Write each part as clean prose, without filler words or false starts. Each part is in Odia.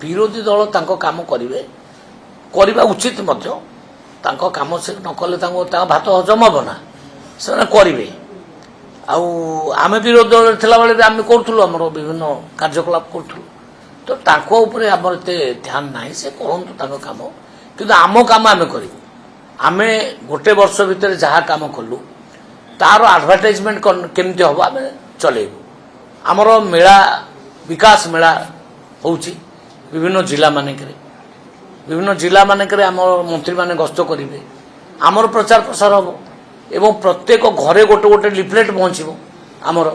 ବିରୋଧୀ ଦଳ ତାଙ୍କ କାମ କରିବେ, କରିବା ଉଚିତ ମଧ୍ୟ। ତାଙ୍କ କାମ ସେ ନ କଲେ ତାଙ୍କ ଭାତ ହଜମ ହେବ ନା, ସେମାନେ କରିବେ। ଆଉ ଆମେ ବିରୋଧୀ ଦଳରେ ଥିଲାବେଳେ ବି ଆମେ କରୁଥିଲୁ, ଆମର ବିଭିନ୍ନ କାର୍ଯ୍ୟକଳାପ କରୁଥିଲୁ। ତ ତାଙ୍କ ଉପରେ ଆମର ଏତେ ଧ୍ୟାନ ନାହିଁ, ସେ କରନ୍ତୁ ତାଙ୍କ କାମ, କିନ୍ତୁ ଆମ କାମ ଆମେ କରିବୁ। ଆମେ ଗୋଟେ ବର୍ଷ ଭିତରେ ଯାହା କାମ କଲୁ ତାର ଆଡଭର୍ଟାଇଜମେଣ୍ଟ କେମିତି ହେବ ଆମେ ଚଲେଇବୁ। ଆମର ମେଳା, ବିକାଶ ମେଳା ହେଉଛି ବିଭିନ୍ନ ଜିଲ୍ଲାମାନଙ୍କରେ ଆମର ମନ୍ତ୍ରୀମାନେ ଗସ୍ତ କରିବେ, ଆମର ପ୍ରଚାର ପ୍ରସାର ହେବ ଏବଂ ପ୍ରତ୍ୟେକ ଘରେ ଗୋଟେ ଗୋଟେ ଲିଫଲେଟ୍ ପହଞ୍ଚିବ ଆମର।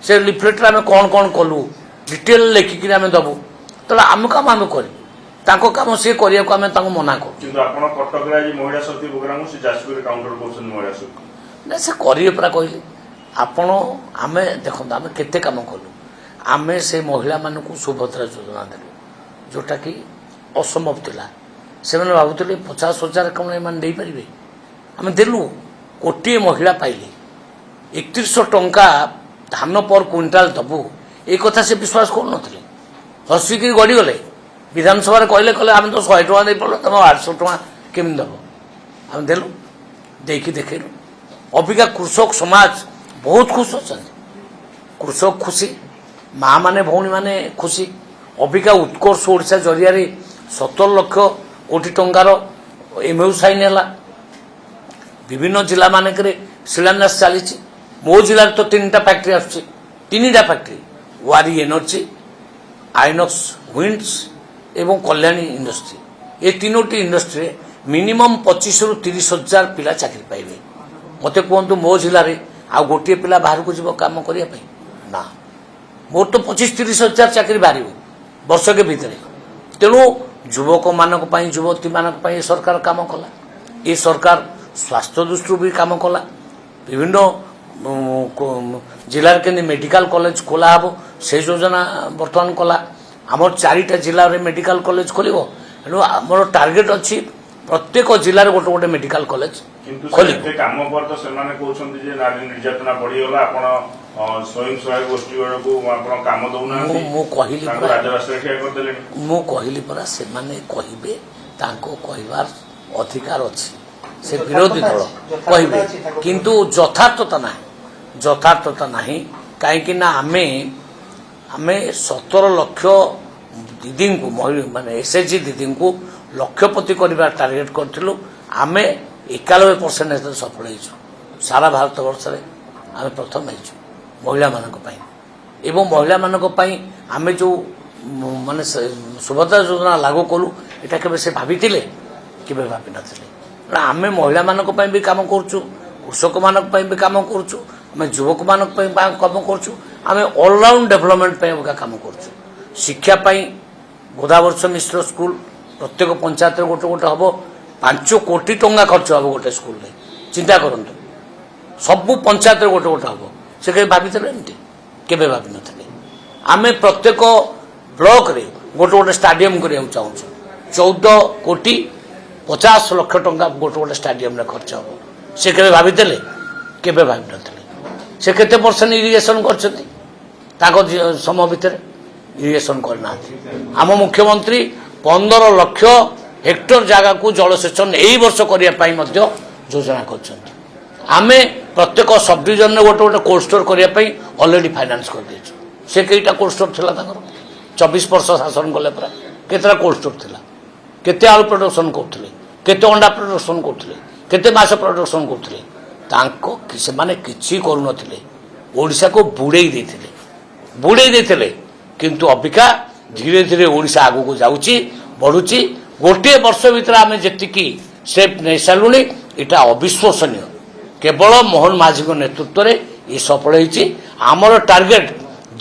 ସେ ଲିଫଲେଟ୍ରେ ଆମେ କ'ଣ କ'ଣ କଲୁ ଡିଟେଲ ଲେଖିକିରି ଆମେ ଦେବୁ। ତେଣୁ ଆମ କାମ ଆମେ କରିବୁ, ତାଙ୍କ କାମ ସିଏ କରିବାକୁ ଆମେ ତାଙ୍କୁ ମନା କରୁ। କିନ୍ତୁ ଆପଣ କଟକରେ ଆଜି ମହିଳା ଶକ୍ତି ପ୍ରୋଗ୍ରାମକୁ ସେ ଯାଜପୁରରେ କାଉଣ୍ଟର କରୁଛନ୍ତି ମହିଳା ଶକ୍ତି। ନା, ସେ କରିବେ ପରା କହିଲେ ଆପଣ। ଆମେ ଦେଖନ୍ତୁ ଆମେ କେତେ କାମ କଲୁ। ଆମେ ସେ ମହିଳାମାନଙ୍କୁ ସୁଭଦ୍ରା ଯୋଜନା ଦେଲୁ, ଯେଉଁଟାକି ଅସମ୍ଭବ ଥିଲା। ସେମାନେ ଭାବୁଥିଲେ 50,000 କ'ଣ ଏମାନେ ଦେଇପାରିବେ, ଆମେ ଦେଲୁ। ଗୋଟିଏ ମହିଳା ପାଇଲେ 3100 ଟଙ୍କା ଧାନ ପର କୁଇଣ୍ଟାଲ ଦେବୁ, ଏ କଥା ସେ ବିଶ୍ୱାସ କରୁନଥିଲେ। ହସିକିରି ଗଡ଼ିଗଲେ। ବିଧାନସଭାରେ କହିଲେ ଆମେ ତ 100 ଟଙ୍କା ଦେଇପାରିଲୁ, ତମେ 800 ଟଙ୍କା କେମିତି ଦେବ? ଆମେ ଦେଲୁ, ଦେଇକି ଦେଖେଇଲୁ। ଅବିକା କୃଷକ ସମାଜ ବହୁତ ଖୁସି ଅଛନ୍ତି। କୃଷକ ଖୁସି, ମା' ମାନେ ଭଉଣୀମାନେ ଖୁସି। ଅବିକା ଉତ୍କର୍ଷ ଓଡ଼ିଶା ଜରିଆରେ 17 ଲକ୍ଷ କୋଟି ଟଙ୍କାର MOU ସାଇନ୍ ହେଲା। ବିଭିନ୍ନ ଜିଲ୍ଲାମାନଙ୍କରେ ଶିଳାନ୍ୟାସ ଚାଲିଛି। ମୋ ଜିଲ୍ଲାରେ ତ 3ଟା ଫ୍ୟାକ୍ଟ୍ରି ଆସୁଛି, 3ଟା ଫ୍ୟାକ୍ଟ୍ରି, ୱାରି ଏନର୍ଜି, ଆଇନକ୍ସ ୱିଣ୍ଡସ୍ ଏବଂ କଲ୍ୟାଣୀ ଇଣ୍ଡଷ୍ଟ୍ରି। ଏ 3ଟି ଇଣ୍ଡଷ୍ଟ୍ରିରେ ମିନିମମ୍ 25,000 ରୁ 30,000 ପିଲା ଚାକିରି ପାଇବେ। ମୋତେ କୁହନ୍ତୁ ମୋ ଜିଲ୍ଲାରେ ଆଉ ଗୋଟିଏ ପିଲା ବାହାରକୁ ଯିବ କାମ କରିବା ପାଇଁ? ନା, ମୋର ତ 25-30,000 ଚାକିରି ବାହାରିବ ବର୍ଷକେ ଭିତରେ। ତେଣୁ ଯୁବକମାନଙ୍କ ପାଇଁ, ଯୁବତୀମାନଙ୍କ ପାଇଁ ଏ ସରକାର କାମ କଲା। ଏ ସରକାର ସ୍ୱାସ୍ଥ୍ୟ ଦୃଷ୍ଟିରୁ ବି କାମ କଲା। ବିଭିନ୍ନ ଜିଲ୍ଲାରେ କେମିତି ମେଡିକାଲ କଲେଜ ଖୋଲା ହେବ ସେ ଯୋଜନା ବର୍ତ୍ତମାନ କଲା। ଆମର 4ଟା ଜିଲ୍ଲାରେ ମେଡିକାଲ କଲେଜ ଖୋଲିବ। ତେଣୁ ଆମର ଟାର୍ଗେଟ ଅଛି ପ୍ରତ୍ୟେକ ଜିଲ୍ଲାରେ ଗୋଟେ ଗୋଟେ ମେଡିକାଲ କଲେଜ ଖୋଲିବ। କାମ ପରେ ତ ସେମାନେ କହୁଛନ୍ତି ଯେ ନାରୀ ନିର୍ଯାତନା ବଢିଗଲା, ଆପଣ ସ୍ୱୟଂ ସହାୟକ ଗୋଷ୍ଠୀ ବେଳକୁ ଆପଣ କାମ ଦଉନାହାନ୍ତି। ମୁଁ କହିଲି ପରା ସେମାନେ କହିବେ, ତାଙ୍କ କହିବାର ଅଧିକାର ଅଛି। ସେ ବିରୋଧୀ ଦଳ କହିବେ, କିନ୍ତୁ ଯଥାର୍ଥତା ନାହିଁ। କାହିଁକି ନା ଆମେ 17 ଲକ୍ଷ ଦିଦିଙ୍କୁ, ମାନେ SHG ଦିଦିଙ୍କୁ ଲକ୍ଷପତି କରିବା ଟାର୍ଗେଟ କରିଥିଲୁ। ଆମେ 91% ସଫଳ ହେଇଛୁ। ସାରା ଭାରତ ବର୍ଷରେ ଆମେ ପ୍ରଥମ ହେଇଛୁ ମହିଳାମାନଙ୍କ ପାଇଁ। ଏବଂ ମହିଳାମାନଙ୍କ ପାଇଁ ଆମେ ଯେଉଁ ମାନେ ସୁଭଦ୍ରା ଯୋଜନା ଲାଗୁ କଲୁ, ଏଇଟା କେବେ ସେ ଭାବିଥିଲେ? କେବେ ଭାବିନଥିଲେ। ଆମେ ମହିଳାମାନଙ୍କ ପାଇଁ ବି କାମ କରୁଛୁ, କୃଷକମାନଙ୍କ ପାଇଁ ବି କାମ କରୁଛୁ, ଆମେ ଯୁବକମାନଙ୍କ ପାଇଁ କାମ କରୁଛୁ, ଆମେ ଅଲରାଉଣ୍ଡ ଡେଭଲପମେଣ୍ଟ ପାଇଁ କାମ କରୁଛୁ। ଶିକ୍ଷା ପାଇଁ ଗୋଦାବର୍ଷ ମିଶ୍ର ସ୍କୁଲ ପ୍ରତ୍ୟେକ ପଞ୍ଚାୟତରେ ଗୋଟେ ଗୋଟେ ହେବ। 5 କୋଟି ଟଙ୍କା ଖର୍ଚ୍ଚ ହେବ ଗୋଟେ ସ୍କୁଲରେ। ଚିନ୍ତା କରନ୍ତୁ, ସବୁ ପଞ୍ଚାୟତରେ ଗୋଟେ ଗୋଟେ ହେବ। ସେ କେବେ ଭାବିଥିଲେ ଏମିତି? କେବେ ଭାବିନଥିଲେ। ଆମେ ପ୍ରତ୍ୟେକ ବ୍ଲକରେ ଗୋଟେ ଗୋଟେ ଷ୍ଟାଡିୟମ କରିବାକୁ ଚାହୁଁଛୁ। 14,50,00,000 ଟଙ୍କା ଗୋଟେ ଗୋଟେ ଷ୍ଟାଡିୟମରେ ଖର୍ଚ୍ଚ ହେବ। ସେ କେବେ ଭାବିଥିଲେ? କେବେ ଭାବିନଥିଲେ। ସେ କେତେ ପରସେଣ୍ଟ ଇରିଗେସନ କରିଛନ୍ତି ତାଙ୍କ ସମୟ ଭିତରେ? ଇରିଗେସନ କରିନାହାନ୍ତି। ଆମ ମୁଖ୍ୟମନ୍ତ୍ରୀ 15 ଲକ୍ଷ ହେକ୍ଟର ଜାଗାକୁ ଜଳସେଚନ ଏଇ ବର୍ଷ କରିବା ପାଇଁ ମଧ୍ୟ ଯୋଜନା କରିଛନ୍ତି। ଆମେ ପ୍ରତ୍ୟେକ ସବ୍ ଡିଭିଜନରେ ଗୋଟେ ଗୋଟେ କୋଲ୍ଡ ଷ୍ଟୋର କରିବା ପାଇଁ ଅଲରେଡି ଫାଇନାନ୍ସ କରିଦେଇଛୁ। ସେ କେଇଟା କୋଲ୍ଡ ଷ୍ଟୋର ଥିଲା ତାଙ୍କର? 24 ବର୍ଷ ଶାସନ କଲେ ପରା। କେତେଟା କୋଲ୍ଡ ଷ୍ଟୋର ଥିଲା? କେତେ ଆଳୁ ପ୍ରଡକ୍ସନ କରୁଥିଲେ? କେତେ ଅଣ୍ଡା ପ୍ରଡକ୍ସନ କରୁଥିଲେ? କେତେ ମାଛ ପ୍ରଡକ୍ସନ କରୁଥିଲେ? ସେମାନେ କିଛି କରୁନଥିଲେ। ଓଡ଼ିଶାକୁ ବୁଡ଼େଇ ଦେଇଥିଲେ। କିନ୍ତୁ ଅବିକା ଧୀରେ ଧୀରେ ଓଡ଼ିଶା ଆଗକୁ ଯାଉଛି, ବଢୁଛି। ଗୋଟିଏ ବର୍ଷ ଭିତରେ ଆମେ ଯେତିକି ଷ୍ଟେପ୍ ନେଇସାରିଲୁଣି, ଏଇଟା ଅବିଶ୍ୱସନୀୟ। କେବଳ ମୋହନ ମାଝୀଙ୍କ ନେତୃତ୍ୱରେ ଏ ସଫଳ ହେଇଛି। ଆମର ଟାର୍ଗେଟ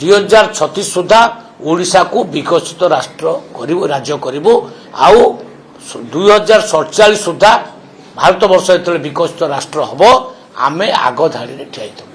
2036 ସୁଦ୍ଧା ଓଡ଼ିଶାକୁ ବିକଶିତ ରାଜ୍ୟ କରିବୁ। ଆଉ 2047 ସୁଦ୍ଧା ଭାରତ ବର୍ଷ ଯେତେବେଳେ ବିକଶିତ ରାଷ୍ଟ୍ର ହେବ, ଆମେ ଆଗ ଧାଡ଼ିରେ ଠିଆ ହେଇଥିବୁ।